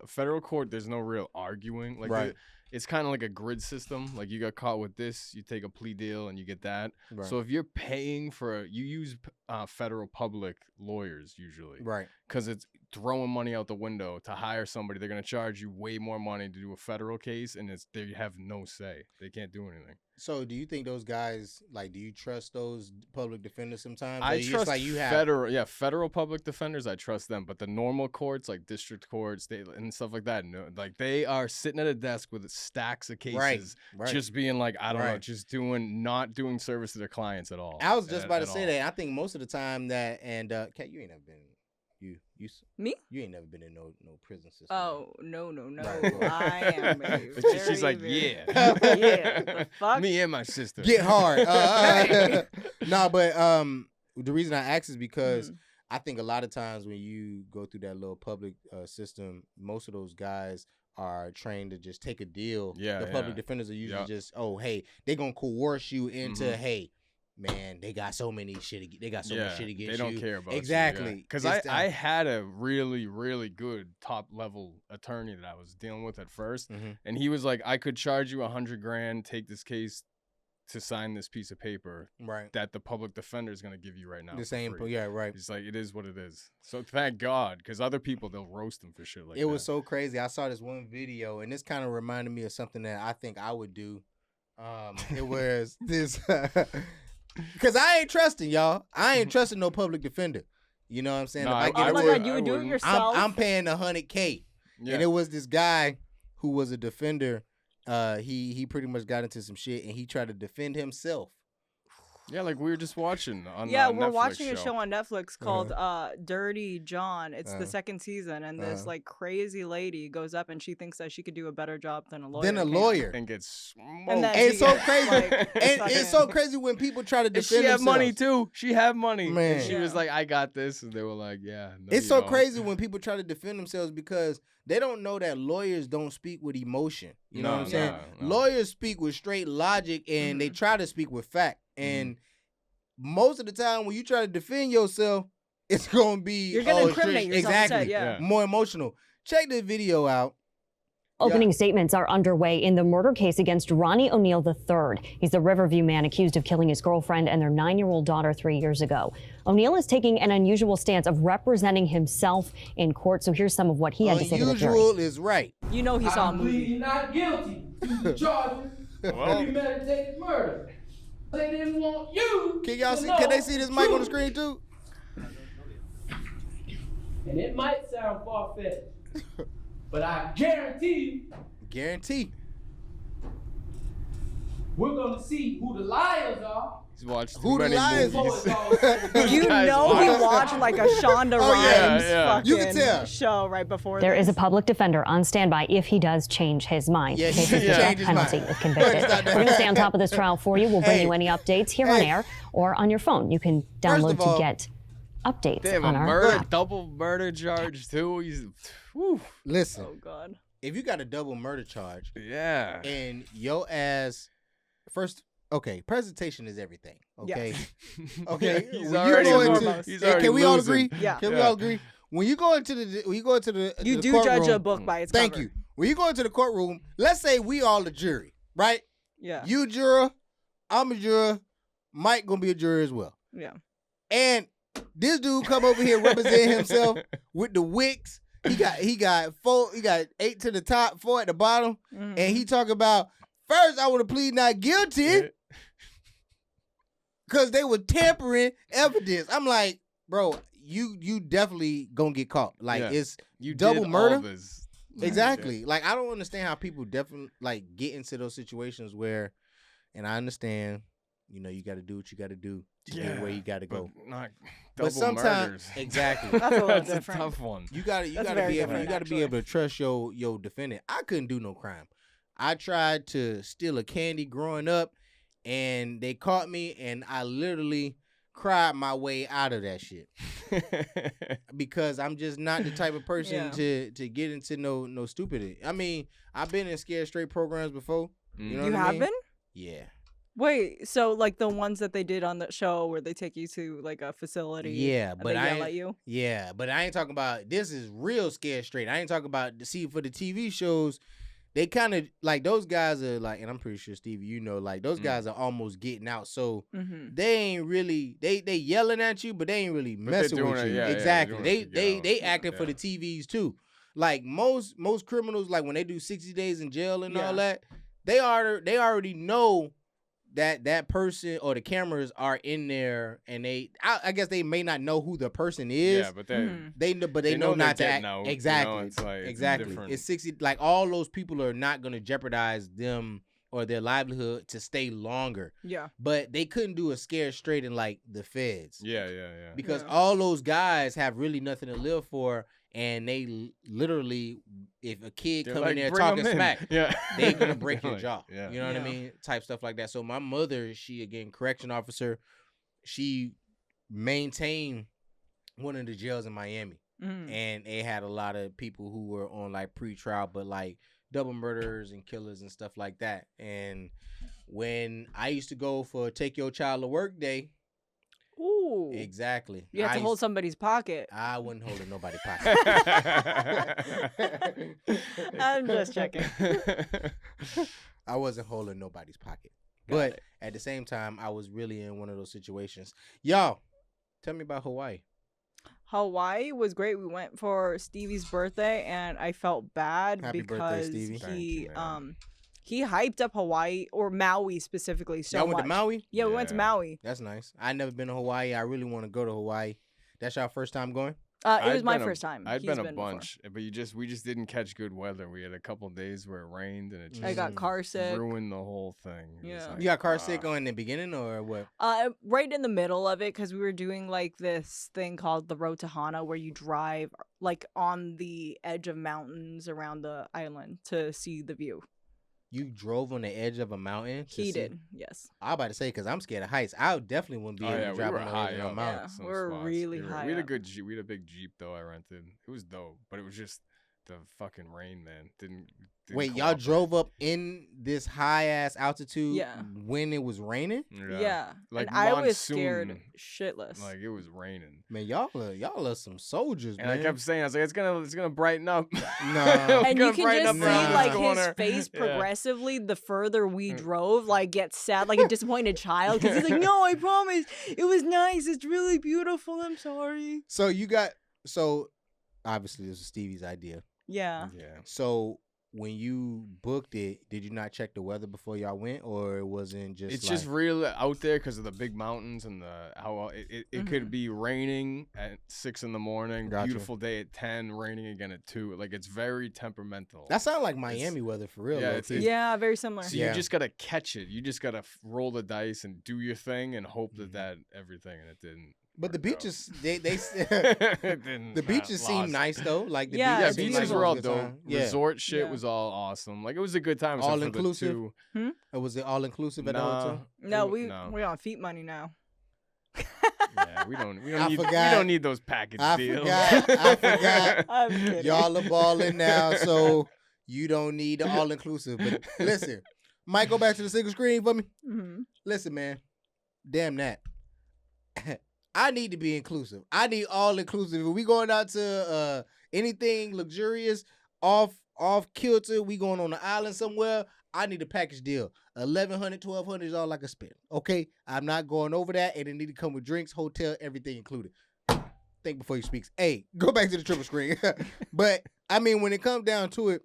federal court. There's no real arguing. Like, right. It's kind of like a grid system. Like, you got caught with this, you take a plea deal and you get that. Right. So if you're paying you use federal public lawyers usually. Right. Because it's throwing money out the window to hire somebody. They're going to charge you way more money to do a federal case, and they have no say. They can't do anything. So do you think those guys, like, do you trust those public defenders sometimes? I trust federal public defenders. I trust them, but the normal courts, like district courts, and stuff like that, no, like they are sitting at a desk with stacks of cases, right. just being like, I don't know, just not doing service to their clients at all. I was just about to say that. I think most of the time that, and Kat, you ain't never been. Me? You ain't never been in no prison system. Oh, no. Right. I am. She's like, yeah. Yeah. The fuck? Me and my sister. Get hard. No, but the reason I ask is because I think a lot of times when you go through that little public system, most of those guys are trained to just take a deal. Yeah. The public defenders are usually just, they're gonna coerce you into, hey, man, they got so many shit. They got so much shit against you. They don't care about exactly. Because I had a really, really good top level attorney that I was dealing with at first, and he was like, I could charge you $100,000, take this case to sign this piece of paper, right? That the public defender is gonna give you right now. The same, yeah, right. It's like, it is what it is. So thank God, because other people, they'll roast them for shit like that. It was so crazy. I saw this one video, and this kind of reminded me of something that I think I would do. It was this. Because I ain't trusting y'all. I ain't trusting no public defender. You know what I'm saying? No, if oh my God, you would do it yourself? I'm paying $100K. Yeah. And it was this guy who was a defender. He pretty much got into some shit, and he tried to defend himself. Yeah, like we were just watching on we're Netflix watching a show on Netflix called Dirty John. It's the second season, and this like crazy lady goes up and she thinks that she could do a better job than a lawyer. And gets smoked. And it's so crazy. And it's so crazy when people try to defend themselves. She had money too. She had money. Man. And she was like, I got this. And they were like, yeah. No, it's so crazy when people try to defend themselves because they don't know that lawyers don't speak with emotion. You know what I'm saying? No. Lawyers speak with straight logic, and they try to speak with fact. And most of the time when you try to defend yourself, it's going to be you're going to incriminate yourself. Exactly. More emotional. Check this video out. Opening statements are underway in the murder case against Ronnie O'Neill III. He's the Riverview man accused of killing his girlfriend and their 9-year-old daughter 3 years ago. O'Neill is taking an unusual stance of representing himself in court. So here's some of what he had to say to the jury. Unusual is right. You know he saw a movie. Pleading not guilty to the charges of premeditated murder. They didn't want you. Can y'all see? Can they see this mic on the screen too? And it might sound far-fetched, But I guarantee we're gonna see who the liars are. He's watched Who too the many liars? Before movies. it's all said and done. You Guys know he watch. watched like a Shonda Oh, yeah, Rhimes yeah. fucking You can tell. show right before There this. is a public defender on standby if he does change his mind. Yeah, in he case of the should death change his penalty mind. if convicted. Stop that. We're going to stay on top of this trial for you. We'll bring Hey. you any updates here on Hey. air or on your phone. You can download of all, to get updates They have on a our murder, app. double murder charge too. Whew. Listen, Oh God. if you got a double murder charge Yeah. and your ass first, okay, presentation is everything. Okay, okay. He's When you already go lo- into, he's can already we all losing. agree? Yeah. Can we Yeah. all agree? When you go into the You the do courtroom, judge a book by its Thank cover. you. When you go into the courtroom, let's say we all the jury, right? Yeah. You juror, I'm a juror, Mike gonna be a juror as well. Yeah. And this dude come over here representing himself with the wicks. He got 8 to the top, 4 at the bottom, Mhm. and he talk about first I want to plead not guilty because they were tampering evidence. I'm like, bro, you definitely gonna get caught. Like Yeah. it's You double did murder? All this. exactly. Like I don't understand how people definitely like get into those situations where, and I understand, you know, you got to do what you got to do to get where you got to go. But not But double sometimes, murders. exactly. That's a little That's different. a tough one. You gotta That's be very able different, to be able to trust your defendant. I couldn't do no crime. I tried to steal a candy growing up, and they caught me, and I literally cried my way out of that shit because I'm just not the type of person to get into no stupidity. I mean, I've been in scared straight programs before. You know You what I have mean? been? Yeah. Wait, so like the ones that they did on the show where they take you to like a facility? Yeah, and but they I yell ain't- at you. Yeah, but I ain't talking about this is real scared straight. I ain't talking about for the TV shows. They kind of like those guys are like, and I'm pretty sure Stevie, you know, like those guys are almost getting out. So Mm-hmm. they ain't really they yelling at you, but they ain't really But they're messing doing with it, you. yeah, yeah, they're exactly. doing they it to get out. they acting for Yeah. the TVs too. Like most criminals, like when they do 60 days in jail and all that, they already know that person or the cameras are in there, and I guess they may not know who the person is. Yeah, but They know not to they're act. getting out, you know, Exactly. it's like, it's exactly. different. It's 60. Like all those people are not going to jeopardize them or their livelihood to stay longer. Yeah. But they couldn't do a scare straight in like the feds. Yeah. Because Yeah. all those guys have really nothing to live for, and they literally, if a kid They're come like, in there "Bring 'em talking in." smack, Yeah. they gonna break your Like, jaw. yeah. You know what I Yeah. mean? Type stuff like that. So my mother, she again correction officer, she maintained one of the jails in Miami, Mm. and it had a lot of people who were on like pre-trial, but like double murderers and killers and stuff like that. And when I used to go for Take Your Child to Work Day, Ooh. exactly, You have to hold somebody's pocket. I wasn't holding nobody's pocket. I'm just checking. I wasn't holding nobody's pocket. But at the same time, I was really in one of those situations. Y'all, tell me about Hawaii. Hawaii was great. We went for Stevie's birthday, and I felt bad Happy birthday, because Stevie. Thank he you, man. he hyped up Hawaii or Maui specifically so Y'all went much. to Maui? Yeah, we went to Yeah. Maui. That's nice. I never been to Hawaii. I really want to go to Hawaii. That's y'all first time going? It was I'd my been first time. I'd He's been a before. bunch, but we just didn't catch good weather. We had a couple days where it rained, and it just I got car sick. ruined the whole thing. It was Yeah. like, You got car sick in the beginning or what? Right in the middle of it, because we were doing like this thing called the Road to Hana, where you drive like on the edge of mountains around the island to see the view. You drove on the edge of a mountain? to He see- did, yes. I was about to say, because I'm scared of heights. I definitely wouldn't be Oh able yeah, to we drive were on the high edge of a up. mountain. Yeah, some we're spots. really We high We had a up. good Jeep. We had a big Jeep though. I rented. It was dope, but it was just the fucking rain, man. Didn't Wait, y'all cooperate. drove up in this high-ass altitude Yeah. when it was raining? Yeah. Like and I was scared monsoon. shitless. Like it was raining. Man, y'all are some soldiers, And man. I kept saying, I was like, it's gonna brighten up. No. and you can just see around this like his corner. face Yeah. progressively the further we drove, like get sad like a disappointed child because he's like, no, I promise it was nice, it's really beautiful, I'm sorry. So obviously this was Stevie's idea. Yeah. Yeah. So when you booked it, did you not check the weather before y'all went, or it wasn't just? It's just real out there because of the big mountains and how it could be raining at 6 in the morning, Gotcha. beautiful day at 10, raining again at 2. Like it's very temperamental. That sounds like Miami weather for real. Yeah, Yeah, very similar. So you just gotta catch it. You just gotta roll the dice and do your thing and hope that everything, and it didn't. But the beaches, they It didn't, the beaches seem lost. nice though. Like the Yeah, Yeah, beaches, seem beaches like were a all good dope. time. Yeah. Resort shit Yeah. was all awesome. Like it was a good time. All except for the inclusive? two. Was it all inclusive at the Nah. hotel? No, No. we're on feet money now. Yeah, we don't I need forgot. we don't need those package I deals. forgot. I'm kidding. Y'all are balling now, so you don't need the all inclusive. But listen, Mike, go back to the single screen for me. Mhm. Listen, man. Damn that. I need to be inclusive. I need all inclusive. If we going out to anything luxurious, off kilter, we going on the island somewhere, I need a package deal. $1,100, $1,200 is all I can spend. Okay? I'm not going over that, and it need to come with drinks, hotel, everything included. Think before you speak. Hey, go back to the triple screen. But, I mean, when it comes down to it,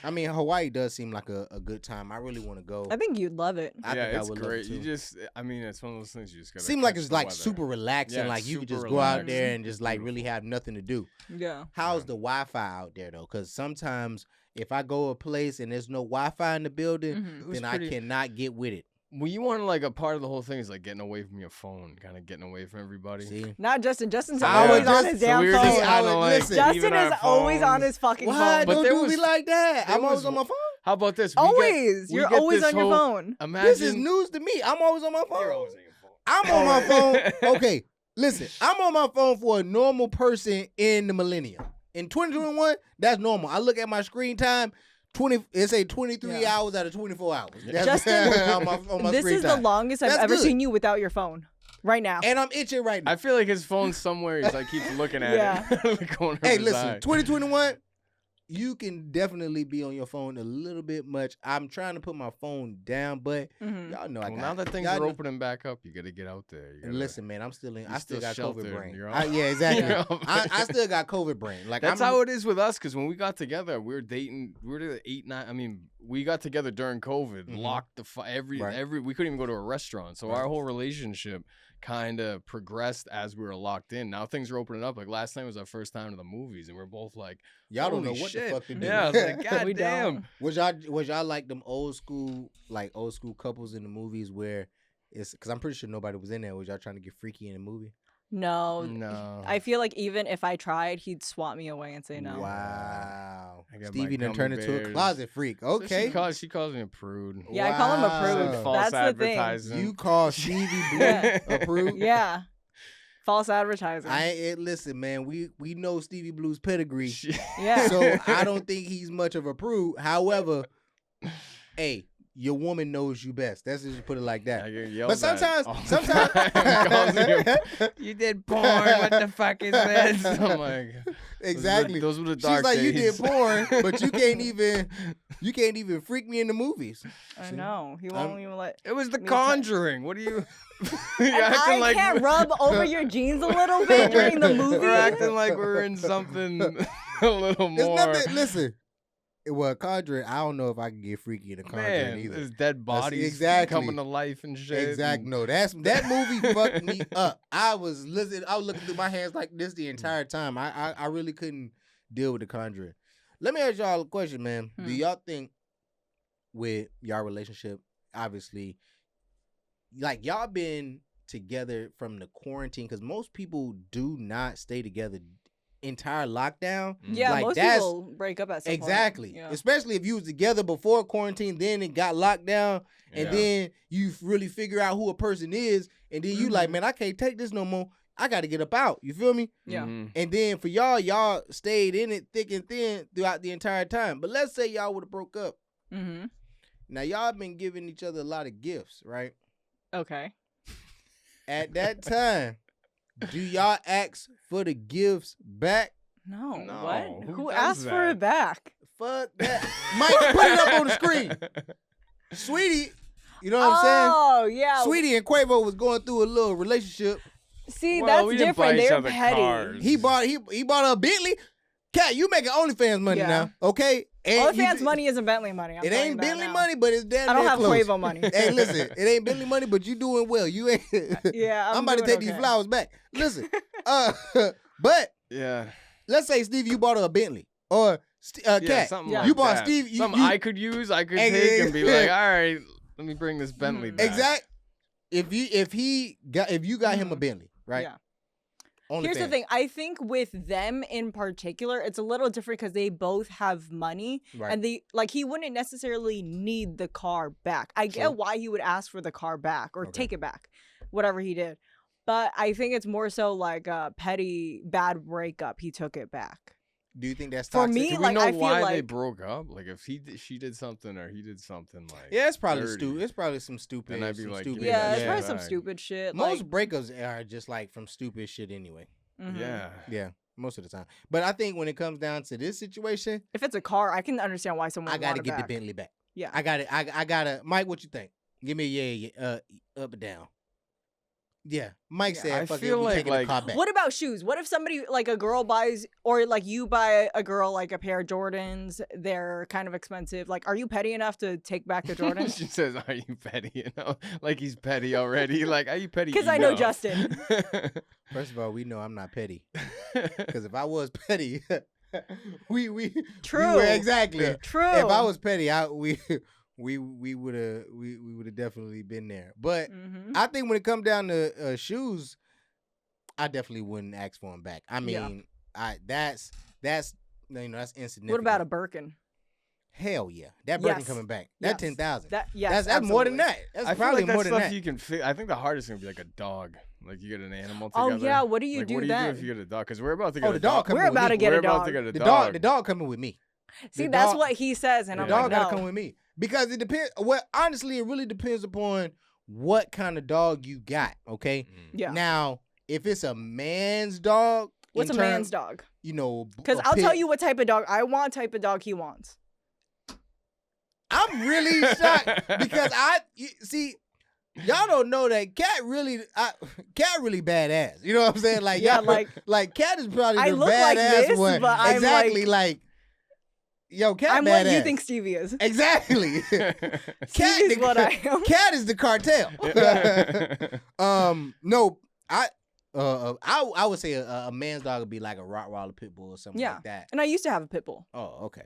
I mean, Hawaii does seem like a good time. I really want to go. I think you'd love it. I Yeah, think I it's would great. love it too. I mean, it's one of those things you just gotta. Seems like catch it's the like weather. super relaxing. Yeah, Like you could super just go out relaxing. there and just like really Beautiful. have nothing to do. Yeah. How's the Wi-Fi out there though? Because sometimes if I go a place and there's no Wi-Fi in the building, Mhm. It was then pretty- I cannot get with it. Well, you want like a part of the whole thing is like getting away from your phone, kind of getting away from everybody. See, Not Justin. Justin's I always would on just- his So damn we were phone. just I kind would of like listen. Justin leaving is our always on phones. his fucking what? phone. But Don't there do me was- like that. there I'm always was- on my phone. How about this? Always. we You're get always this on your whole- phone. Imagine This is news to me. I'm always on my phone. You're always on your phone. I'm on my phone. Okay, listen. I'm on my phone for a normal person in the millennium. In 2021, that's normal. I look at my screen time. It say 23 Yeah. hours out of 24 hours. Justin, on my this screen is the time. longest I've That's ever good. seen you without your phone. Right now. And I'm itching right now. I feel like his phone's somewhere. He's like keeps looking at Yeah. it. The corner of Hey, his listen, eye. 2021, you can definitely be on your phone a little bit much. I'm trying to put my phone down, but Mhm. y'all know I Well, got now that things y'all are know- opening back up, you got to get out there. You gotta- Listen, man, I'm still in. You're I still got sheltered. COVID brain. You're Yeah, exactly. You're all- I still got COVID brain. Like That's I'm, how it is with us. Because when we got together, we were dating. We were together 8, 9. I mean, we got together during COVID. Mhm. Locked the every. We couldn't even go to a restaurant. So our whole relationship kind of progressed as we were locked in. Now things are opening up. Like last night was our first time to the movies, and we're both like, y'all don't know holy what shit. the fuck to do. Yeah, I was like, God We damn. don't. was y'all like them old school couples in the movies where it's because I'm pretty sure nobody was in there. Was y'all trying to get freaky in the movie? No. No. I feel like even if I tried, he'd swat me away and say no. Wow. I got my Stevie done gummy turned into a bears. closet freak. So Okay. she calls me a prude. Yeah, I call him a Wow. prude. False That's the thing. advertising. You call Stevie Blue Yeah. a prude? Yeah. False advertising. Listen, man. We know Stevie Blue's pedigree, yeah. so I don't think he's much of a prude. However, hey, your woman knows you best. Let's just put it like that. But sometimes, you did porn. What the fuck is this? I'm like, exactly. Those were the She's dark like, days. you did porn, but you can't even freak me in the movies. I know. He won't even let. It was The Me Conjuring. What are you? You're And acting I like can't rub over your jeans a little bit during the movie. we're acting like we're in something a little It's more. nothing. Listen, well, Conjuring. I don't know if I can get freaky in the Conjuring Man, either. there's dead bodies exactly. coming to life and shit. Exactly. and- No, that movie fucked me up. I was looking through my hands like this the entire time. I really couldn't deal with the Conjuring. Let me ask y'all a question, man. Do y'all think with y'all relationship, obviously, like y'all been together from the quarantine? Because most people do not stay together entire lockdown. Yeah, Like, most that's- people break up at some point. Exactly. Yeah. Especially if you was together before quarantine, then it got locked down, and Yeah. then you really figure out who a person is, and then you like, man, I can't take this no more. I got to get up out. You feel me? Yeah. Mhm. And then for y'all stayed in it thick and thin throughout the entire time. But let's say y'all would have broke up. Mm-hmm. Now y'all been giving each other a lot of gifts, right? Okay. At that time, do y'all ask for the gifts back? No. No, What? who Who does asked for that? it back? Fuck that. Mike, put it up on the screen. Sweetie, you know what I'm saying? Oh yeah. Sweetie and Quavo was going through a little relationship. See, Well, that's we didn't buy different. each They're other petty. cars. He bought a Bentley. Cat, you making OnlyFans money Yeah. now, okay? OnlyFans money isn't Bentley money. It ain't Bentley money, but it's damn near I don't have close. Quavo money. Hey, listen, it ain't Bentley money, but you doing well. You ain't. Yeah, I'm about to take these flowers back. Listen, but yeah, let's say Stevie, you bought her a Bentley or Cat. Something You like bought that. Stevie. Something I could use, I could take and be like, all right, let me bring this Bentley back. Exact. If you got him a Bentley, right? Yeah. Here's the thing. I think with them in particular, it's a little different because they both have money, Right. and he wouldn't necessarily need the car back. I get why he would ask for the car back or take it back, whatever he did. But I think it's more so like a petty bad breakup. He took it back. Do you think that's For toxic? me, Do we like, know I feel why like they broke up? Like if she did something or he did something like Yeah, it's probably dirty. stupid. It's probably some stupid. And I'd be some like, stupid. Yeah, it's Yeah. probably some Right. stupid shit. Most breakups are just like from stupid shit anyway. Yeah. Yeah, most of the time. But I think when it comes down to this situation, if it's a car, I can understand why someone I got to want it get the back. Bentley back. Yeah. I got it. I got to. Mike, what you think? Give me a up or down. Yeah, Mike Yeah. said, I "Fuck it, feel we like- taking the car back." What about shoes? What if somebody, like a girl buys, or like you buy a girl like a pair of Jordans, they're kind of expensive. Like, are you petty enough to take back the Jordans? She says, "Are you petty?" You know, like he's petty already. Like, are you petty? Because I know Justin. First of all, we know I'm not petty. Because if I was petty, we True. were exactly. True. If I was petty, we would have definitely been there. But I think when it comes down to shoes, I definitely wouldn't ask for them back. I mean, that's insignificant. What about a Birkin? Hell yeah, that Birkin Yes. coming back. Yes. That 10,000. Yes, That's more than absolutely. that. That's I feel probably like that's more than stuff that. you can fit. I think the hardest thing would be like a dog. Like you get an animal Oh, together. yeah, what do you Like, do what do then? you do if you get a dog? Because we're about to get Oh, a the dog coming We're with about me. to get We're a about dog. to get a The dog. dog coming with me. See, The that's dog- what he says, and The I'm dog like, gotta no. come with me because it depends. Well, honestly, it really depends upon what kind of dog you got. Okay. Yeah. Now, if it's a man's dog, What's a man's dog? You know, Because I'll tell you what type of dog I want, type of dog he wants. I'm really shocked because see. Y'all don't know that Cat really badass. You know what I'm saying? Like, Yeah, y'all, like Cat is probably I the look like badass this, one. but I'm exactly, like, yo, Cat I'm badass. what you think Stevie is. Exactly. Stevie's what I am. Cat is the cartel. No, I would say a man's dog would be like a Rottweiler pit bull or something like that. And I used to have a pit bull. Oh, okay.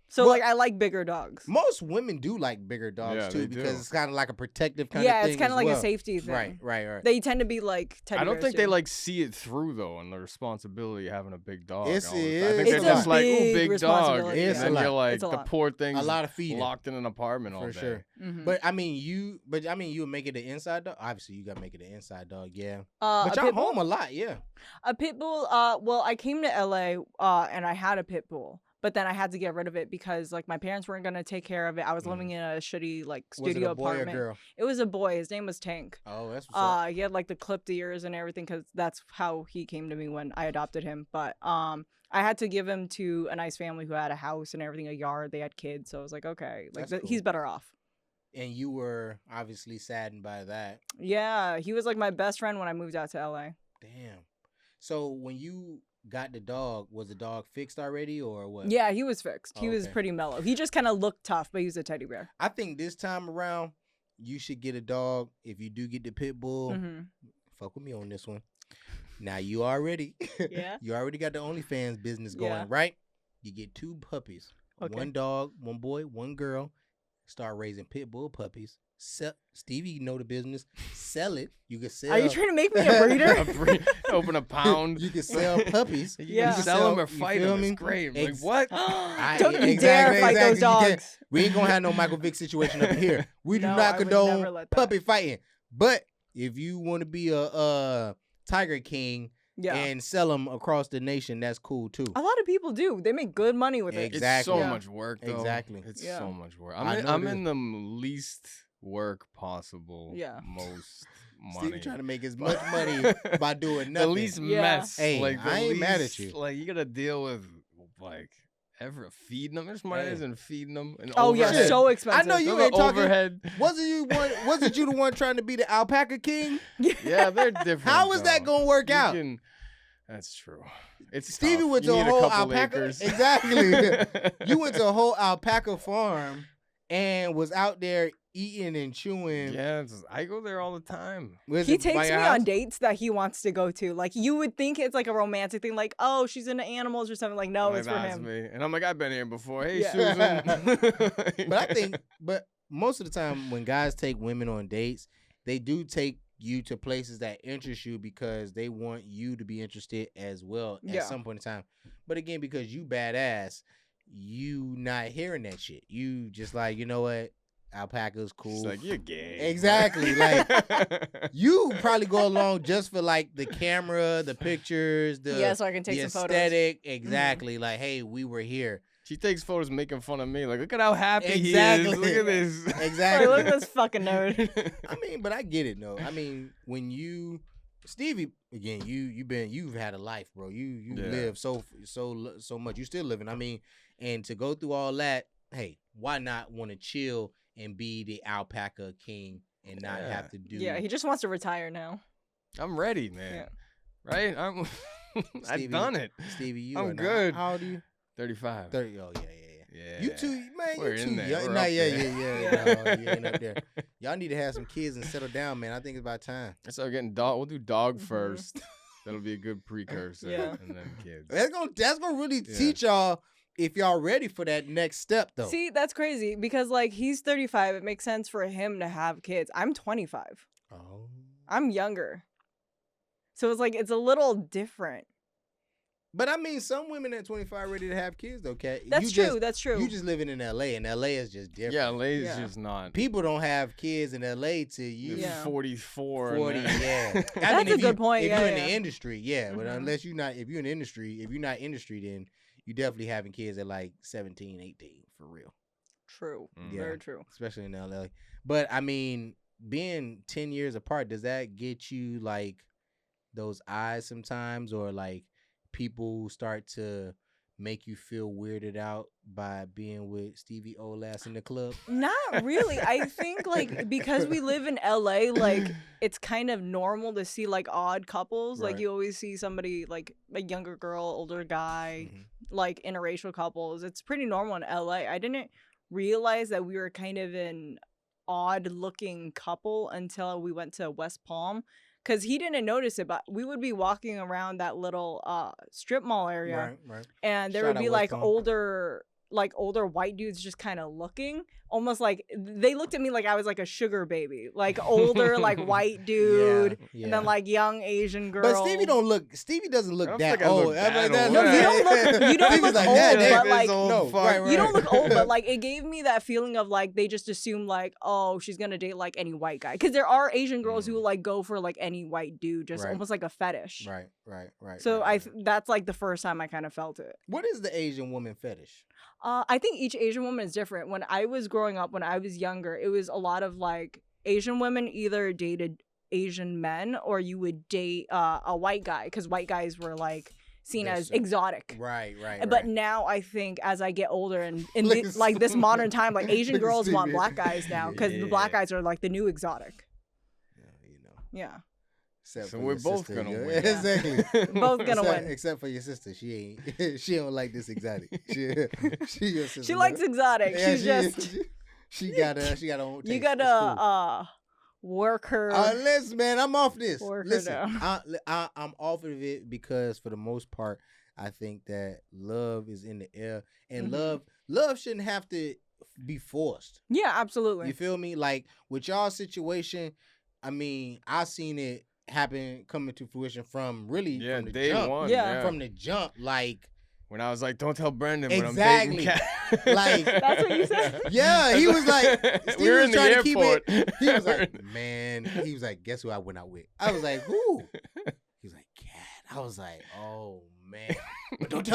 So, Well, like, I like bigger dogs. Most women do like bigger dogs Yeah, too they because do. it's kind of like a protective kind of Yeah, thing. it's kind of as like well. a safety thing. Right. They tend to be like teddy I don't bears, think they too. like see it through though, and the responsibility of having a big dog. It's- all the it time. I is think a they're just lot. like, ooh, Big big dog. responsibility, It's And a then you're lot. like, It's a the lot. poor thing's A lot of feeding. locked in an apartment all For day. sure. Mhm. But I mean, you would make it an inside dog. Obviously, you gotta make it an inside dog. Yeah. A But y'all pit bull? home a lot. Yeah. A pit bull. Well, I came to LA and I had a pit bull, but then I had to get rid of it because like my parents weren't gonna take care of it. I was living in a shitty like Was it studio a boy apartment. or girl? It was a boy. His name was Tank. Oh, that's what's up. He had like the clipped ears and everything because that's how he came to me when I adopted him. But I had to give him to a nice family who had a house and everything, a yard. They had kids, so I was like, okay, like That's he's cool. better off. And you were obviously saddened by that. Yeah, he was like my best friend when I moved out to LA. Damn. So when you got the dog, was the dog fixed already or what? Yeah, he was fixed. He was Okay. pretty mellow. He just kind of looked tough, but he was a teddy bear. I think this time around, you should get a dog. If you do get the pit bull, Hmm. fuck with me on this one. Now you already, Yeah. you already got the OnlyFans business going, Yeah. right? You get 2 puppies, Okay. 1 dog, 1 boy, 1 girl. Start raising pit bull puppies. Stevie, you know the business. Sell it. You can sell. Are you trying to make me a breeder? Open a pound. You can sell puppies. You Yeah. can sell them or you fight feel them. me? It's great. Ex- Like what? Don't Yeah, you exactly, dare fight those exactly. You can't- dogs. We ain't gonna have no Michael Vick situation up here. We do No, not I would never condone let that. puppy fighting. But if you want to be a Tiger King Yeah. and sell them across the nation, that's cool too. A lot of people do. They make good money with it. Exactly. It's so Yeah. much work, though. Exactly. It's Yeah. so much work. I know I'm it in the least work possible. Yeah. Most Stevie money. trying to make as much money by doing The nothing. least Yeah. mess. Hey, like, the I ain't mad at least- you. Like you gotta deal with like feeding them. There's money Hey. isn't feeding them. And Oh yeah, overhead. so expensive. I know you The ain't talking. overhead. Wasn't you the one trying to be the alpaca king? Yeah, they're different. How is that though. gonna work You out? can- That's true. It's Stevie tough. went You to a need whole couple alpaca. acres. Exactly. You went to a whole alpaca farm and was out there eating and chewing. Yeah, I go there all the time. He takes me on dates that he wants to go to. Like, you would think it's like a romantic thing, like, oh, she's into animals or something. Like, no, it's for That's him. me. And I'm like, I've been here before. Hey, Yeah. Susan. But most of the time when guys take women on dates, they do take you to places that interest you because they want you to be interested as well at some point in time. But again, because you badass, you not hearing that shit. You just like, you know what? Alpaca's cool. She's like, you're gay. Exactly. Like, you probably go along just for like the camera, the pictures, so I can take the some aesthetic. Exactly. Like, hey, we were here. She takes photos making fun of me. Like, look at how happy Exactly. he is. Look at this. Exactly. Like, look at this fucking nerd. I mean, but I get it though. I mean, when you, Stevie, again, you've had a life, bro. You live so much. You still living. I mean, and to go through all that, hey, why not want to chill and be the alpaca king and not have to do? Yeah, he just wants to retire now. I'm ready, man. Yeah. Right? I've done it. Stevie, I'm good. How old are you? 35. 30. Oh, yeah. Yeah. You too, man. We're you in too there. young. We're Nah, up yeah. there. No, you ain't up there. Y'all need to have some kids and settle down, man. I think it's about time. So getting dog. We'll do dog first. That'll be a good precursor. Yeah. And then kids. That's gonna really teach y'all if y'all ready for that next step, though. See, that's crazy because, like, he's 35. It makes sense for him to have kids. I'm 25. Oh. I'm younger. So it's like, it's a little different. But I mean, some women at 25 ready to have kids, though, Kat. That's true. That's true. You just living in LA, and LA is just different. Yeah, LA's just not. People don't have kids in LA till you 44. 40, yeah. That's a good point. If Yeah, you're in yeah. the industry, yeah. But unless you're not, if you're in the industry, if you're not industry, then you definitely having kids at like 17, 18, for real. True. Yeah. Very true. Especially in LA. But I mean, being 10 years apart, does that get you like those eyes sometimes, or like people start to make you feel weirded out by being with Stevie Olass in the club? Not really. I think, like, because we live in LA, like, it's kind of normal to see, like, odd couples. Like, Right. you always see somebody, like, a younger girl, older guy, like, interracial couples. It's pretty normal in LA. I didn't realize that we were kind of an odd-looking couple until we went to West Palm. Because he didn't notice it, but we would be walking around that little strip mall area, Right. and there Shout would out be West like older white dudes just kind of looking, almost like they looked at me like I was like a sugar baby, like older like white dude, and then like young Asian girl. But Stevie doesn't look don't that think I old. look that That's- old. No, you don't look Stevie's old, "That but like no, right. you don't look old, but like it gave me that feeling of like they just assume like, oh, she's gonna date like any white guy, because there are Asian girls who like go for like any white dude, just Right. almost like a fetish. Right. So right. that's like the first time I kind of felt it. What is the Asian woman fetish? I think each Asian woman is different. When I was growing up, when I was younger, it was a lot of like Asian women either dated Asian men or you would date a white guy, because white guys were like seen as exotic. Right. But now I think as I get older and in Look at like this Stevie. modern time, like Asian Look at girls want Stevie. black guys now, because the black guys are like the new exotic. Yeah. Except So for we're your both sister, gonna yeah. win. Exactly. Both gonna win. Except for your sister, she ain't. She don't like this exotic. She your sister. She likes exotic. Yeah, She's just She got her own taste. you It's gotta work her. listen, man, I'm off this. Work her Listen, down. I'm off of it because for the most part, I think that love is in the air, and love shouldn't have to be forced. Yeah, absolutely. You feel me? Like with y'all situation, I mean, I seen it happen coming to fruition from from the day jump. one. Yeah. From the jump, like When I was like, don't tell Brendan Exactly. when I'm dating Kat. Like That's what you said? yeah, he was like, Steve We were was in the trying to keep airport. it. He was like, man, he was like, guess who I went out with? I was like, who? He was like, Kat. I was like, oh man. But don't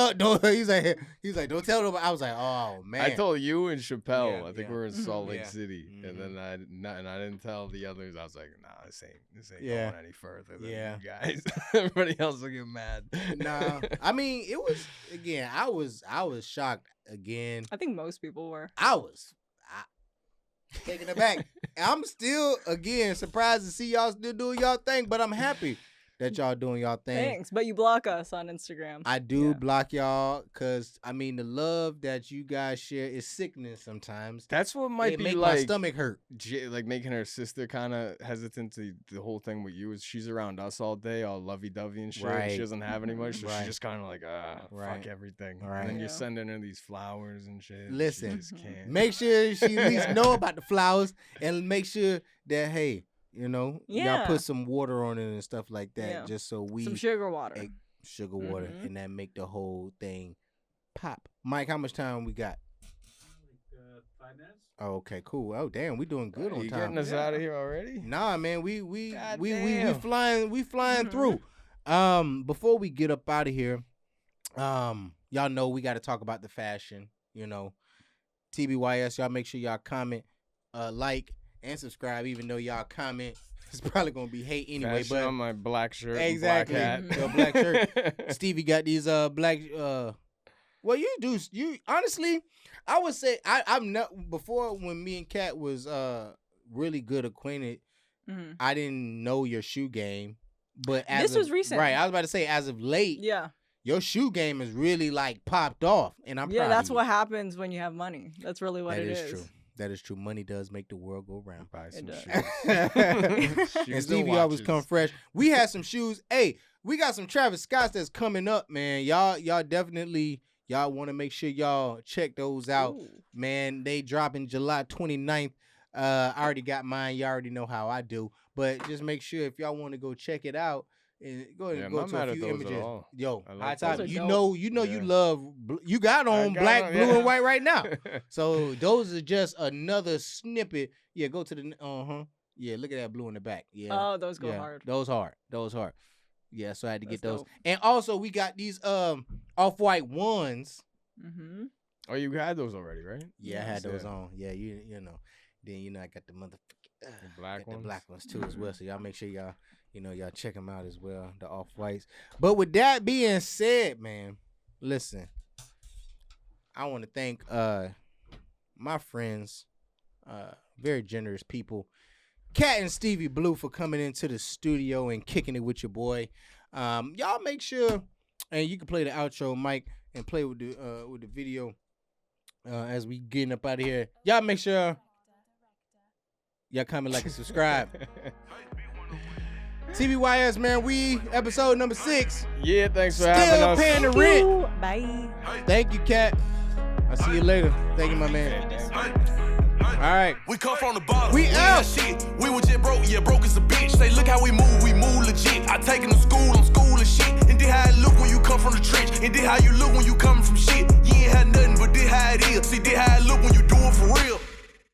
he's like, don't tell nobody. I was like, oh man. I told you and Chappelle. Yeah, I think yeah. we were in Salt Lake Yeah. City, and then I didn't tell the others. I was like, nah, this ain't Yeah. going any further than Yeah. you guys. Everybody else will get mad. Nah. I mean, it was again, I was shocked again. I think most people were. I taking it back. I'm still again surprised to see y'all still doing y'all thing, but I'm happy that y'all doing y'all thing. Thanks, but you block us on Instagram. I do block y'all because, I mean, the love that you guys share is sickening sometimes. That's what might be make like my stomach hurt. Like making her sister kind of hesitant to the whole thing with you is she's around us all day, all lovey-dovey and shit. Right. She doesn't have any much, so Right. she's just kind of like, fuck everything. Right. And then you're sending her these flowers and shit. Listen, she just can't. make sure she at least know about the flowers and make sure that, hey, you know, y'all put some water on it and stuff like that, just so we some sugar water, and that make the whole thing pop. Mike, how much time we got? 5 minutes. Oh, okay, cool. Oh, damn, we doing good on You time. getting us out of here already? Nah, man, we flying through. Before we get up out of here, y'all know we got to talk about the fashion. You know, TBYS. Y'all make sure y'all comment, like, and subscribe. Even though y'all comment, it's probably gonna be hate anyway. Fashion but on my black shirt, exactly, and black hat. your black shirt. Stevie got these black. Well, you do. You honestly, I would say I'm not. Before when me and Kat was really good acquainted, I didn't know your shoe game. But this was recent, right? I was about to say as of late, your shoe game has really like popped off, and I'm proud that's of you. what happens when you have money. That's really what That it is is. true. That is true. Money does make the world go round. Buy some shoes. And Stevie always come fresh. We had some shoes. Hey, we got some Travis Scotts that's coming up, man. Y'all definitely want to make sure y'all check those out. Ooh. Man, they dropping July 29th. I already got mine. Y'all already know how I do. But just make sure if y'all want to go check it out, and go ahead and go to a few images. Yo, high top. You know, you love. You got on black, blue, and white right now. So those are just another snippet. Yeah, go to the Yeah, look at that blue in the back. Yeah. Oh, those go hard. Those hard. Yeah, so I had to get those. Dope. And also we got these off-white ones. Mm-hmm. Oh, you had those already, right? Yeah, I had those on. Yeah, you know. Then I got the motherfucking black ones. The black ones too as well. So y'all make sure y'all check them out as well, the off-whites. But with that being said, man, listen, I want to thank my friends, very generous people, Kat and Stevie Blue, for coming into the studio and kicking it with your boy. Y'all make sure, and you can play the outro, Mike, and play with the video as we getting up out of here. Y'all make sure y'all comment, like, and subscribe. TBYS, man, we episode number 6. Yeah, thanks for having us. Still paying the rent. Bye. Thank you, Kat. I'll see you later. Thank you, my man. All right. We come from the bottom. We out. Shit. We was just broke. Yeah, broke as a bitch. Say, look how we move. We move legit. I take him to school. I'm school and shit. And then how it look when you come from the trench. And then how you look when you coming from shit.